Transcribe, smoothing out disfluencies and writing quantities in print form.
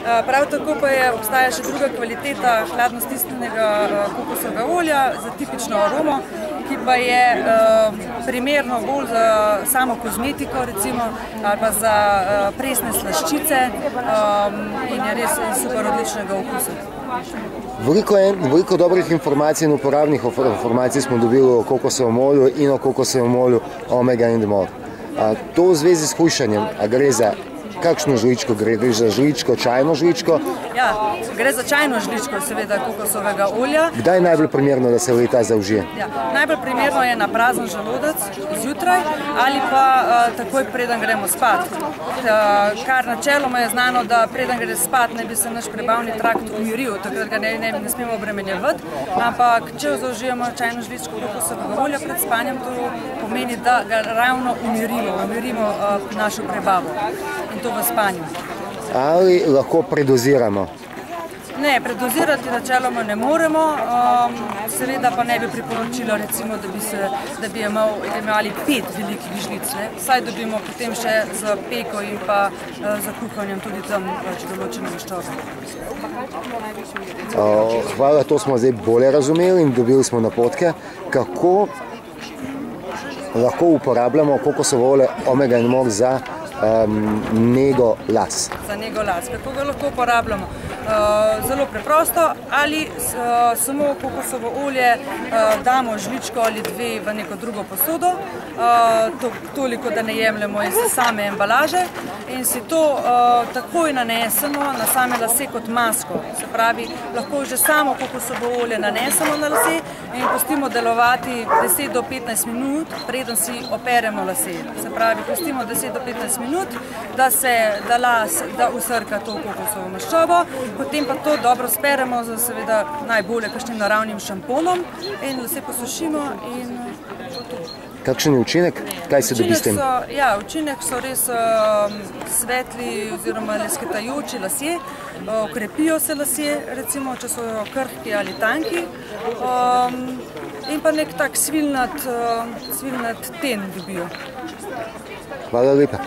Prav tako pa obstaja še druga kvaliteta hladno stisnjenega kokosovega olja za tipično aromo, ki pa je primerno bolj za samo kozmetiko, recimo, ali pa za presne slaščice in je res super odličnega okusa. Veliko dobrih informacij in uporabnih informacij smo dobili o kokosovem olju in o kokosovem olju Omega and More. To v zvezi s hujšanjem, a gre za kakšno žličko? Gre za žličko, čajno žličko? Ja, gre za čajno žličko, seveda, kokosovega olja. Kdaj je najbolj primerno, da se le-ta zaužije? Ja, najbolj primerno je na prazen želodec zjutraj ali pa takoj preden gremo spat. Kar načeloma je znano, da preden gre spat, ne bi se naš prebavni trakt umiril, takrat ga ne smemo obremenjevati, ampak če zaužijemo čajno žličko kokosovega olja pred spanjem, to pomeni, da ga ravno umirimo našo prebavo. In to v spanju. Ali lahko predoziramo? Ne, predozirati načeloma ne moremo, seveda pa ne bi priporočila, recimo, da bi imeli 5 velikih žlic, saj dobimo potem še z peko in pa za kuhanjem tudi tam določene maščobe. Hvala, to smo zdaj bolje razumeli in dobili smo napotke, kako lahko uporabljamo kokosovo olje Omega and More za nego las. Za nego las. Kako ga lahko uporabljamo? Zelo preprosto, ali samo kokosovo olje damo žličko ali dve v neko drugo posodo, toliko, da ne jemljemo iz same embalaže in si to takoj nanesemo na same lase kot masko. Se pravi, lahko že samo kokosovo olje nanesemo na lase in pustimo delovati 10 do 15 minut, preden si operemo lase. Se pravi, pustimo 10 do 15 minut, da usrka to kokosovo maščobo, potem pa to dobro speremo z seveda najbolje kakšnim naravnim šamponom in lase posušimo in to. Kakšen je učinek? Kaj se dobi s tem? Ja, učinek so res svetli oziroma lesketajoči lasje, okrepijo se lasje, recimo, če so krhki ali tanki, in pa nek tak svilnat ten dobijo. Hvala lepa.